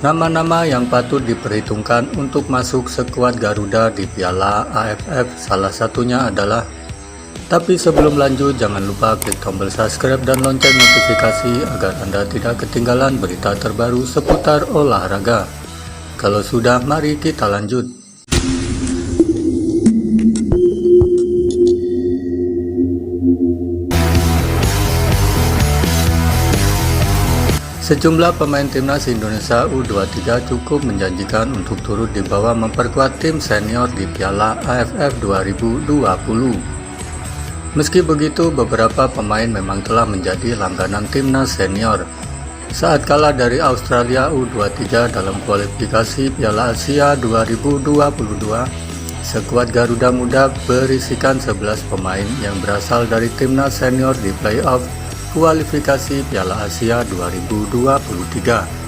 Nama-nama yang patut diperhitungkan untuk masuk skuad Garuda di Piala AFF salah satunya adalah. Tapi sebelum lanjut, jangan lupa klik tombol subscribe dan lonceng notifikasi agar Anda tidak ketinggalan berita terbaru seputar olahraga. Kalau sudah, mari kita lanjut. Sejumlah pemain timnas Indonesia U23 cukup menjanjikan untuk turut dibawa memperkuat tim senior di Piala AFF 2020. Meski begitu, beberapa pemain memang telah menjadi langganan timnas senior. Saat kalah dari Australia U23 dalam kualifikasi Piala Asia 2022, skuad Garuda Muda berisikan 11 pemain yang berasal dari timnas senior di playoff kualifikasi Piala Asia 2023.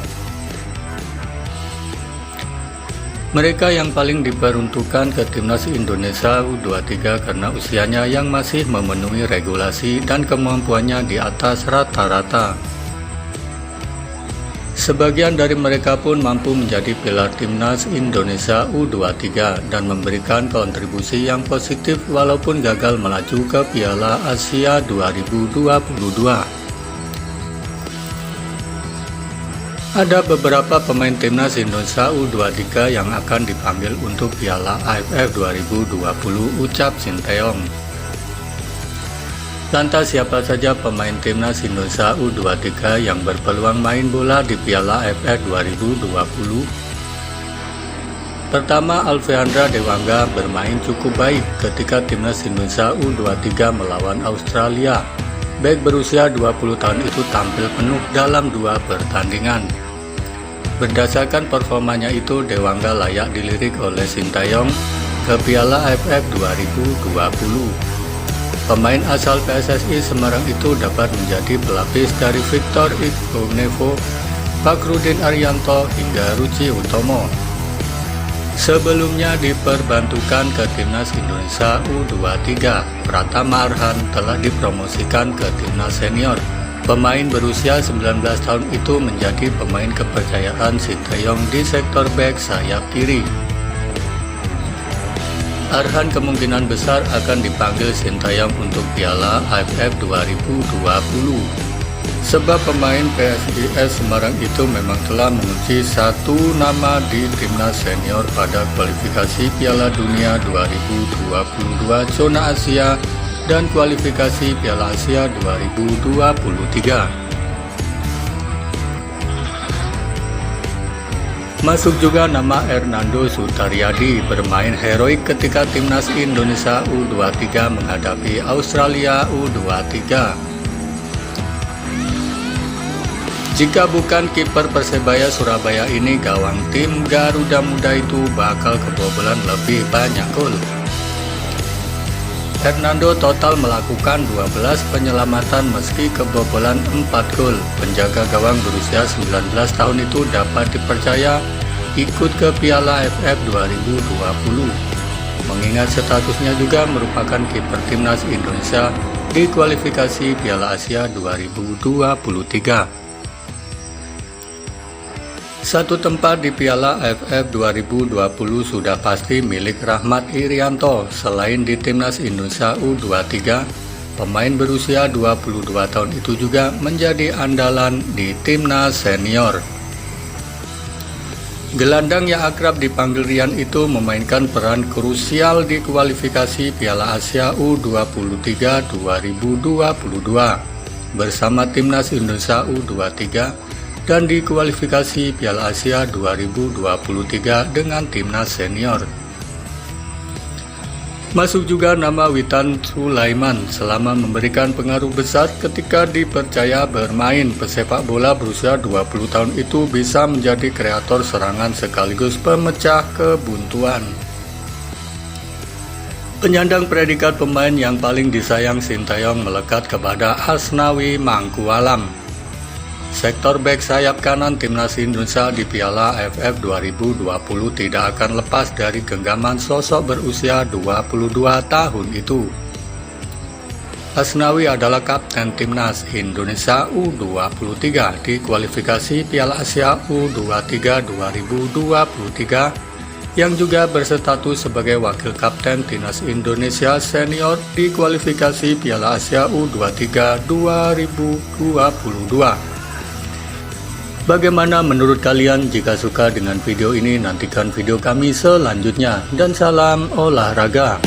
Mereka yang paling diperuntukkan ke timnas Indonesia U23 karena usianya yang masih memenuhi regulasi dan kemampuannya di atas rata-rata. Sebagian dari mereka pun mampu menjadi pilar timnas Indonesia U23 dan memberikan kontribusi yang positif walaupun gagal melaju ke Piala Asia 2022. Ada beberapa pemain timnas Indonesia U23 yang akan dipanggil untuk Piala AFF 2020, ucap Sinteyong. Lantas siapa saja pemain timnas Indonesia U23 yang berpeluang main bola di Piala AFF 2020? Pertama, Alfeandra Dewangga bermain cukup baik ketika timnas Indonesia U23 melawan Australia. Bek berusia 20 tahun itu tampil penuh dalam 2 pertandingan. Berdasarkan performanya itu, Dewangga layak dilirik oleh Sinteyong ke Piala AFF 2020. Pemain asal PSSI Semarang itu dapat menjadi pelapis dari Victor Igbonevo, Fakrudin Arianto, hingga Ruci Utomo. Sebelumnya diperbantukan ke timnas Indonesia U23, Pratama Arhan telah dipromosikan ke timnas senior. Pemain berusia 19 tahun itu menjadi pemain kepercayaan Sinteyong di sektor bek sayap kiri. Arhan kemungkinan besar akan dipanggil Sinteyong untuk Piala AFF 2020. Sebab pemain PSIS Semarang itu memang telah mengunci satu nama di timnas senior pada kualifikasi Piala Dunia 2022 zona Asia dan kualifikasi Piala Asia 2023. Masuk juga nama Hernando Sutaryadi bermain heroik ketika timnas Indonesia U23 menghadapi Australia U23. Jika bukan kiper Persebaya Surabaya ini, gawang tim Garuda Muda itu bakal kebobolan lebih banyak gol. Hernando total melakukan 12 penyelamatan meski kebobolan 4 gol. Penjaga gawang berusia 19 tahun itu dapat dipercaya ikut ke Piala AFF 2020. Mengingat statusnya juga merupakan kiper timnas Indonesia di kualifikasi Piala Asia 2023. Satu tempat di Piala AFF 2020 sudah pasti milik Rahmat Irianto. Selain di timnas Indonesia U23, pemain berusia 22 tahun itu juga menjadi andalan di timnas senior. Gelandang yang akrab dipanggil Rian itu memainkan peran krusial di kualifikasi Piala Asia U23 2022 bersama timnas Indonesia U23 dan di kualifikasi Piala Asia 2023 dengan timnas senior. Masuk juga nama Witan Sulaiman selama memberikan pengaruh besar ketika dipercaya bermain. Pesepak bola berusia 20 tahun itu bisa menjadi kreator serangan sekaligus pemecah kebuntuan. Penyandang predikat pemain yang paling disayang Sinteyong melekat kepada Asnawi Mangkualam. Sektor bek sayap kanan timnas Indonesia di Piala AFF 2020 tidak akan lepas dari genggaman sosok berusia 22 tahun itu. Asnawi adalah kapten timnas Indonesia U23 di kualifikasi Piala Asia U23 2023 yang juga berstatus sebagai wakil kapten timnas Indonesia senior di kualifikasi Piala Asia U23 2022. Bagaimana menurut kalian? Jika suka dengan video ini, nantikan video kami selanjutnya, dan salam olahraga.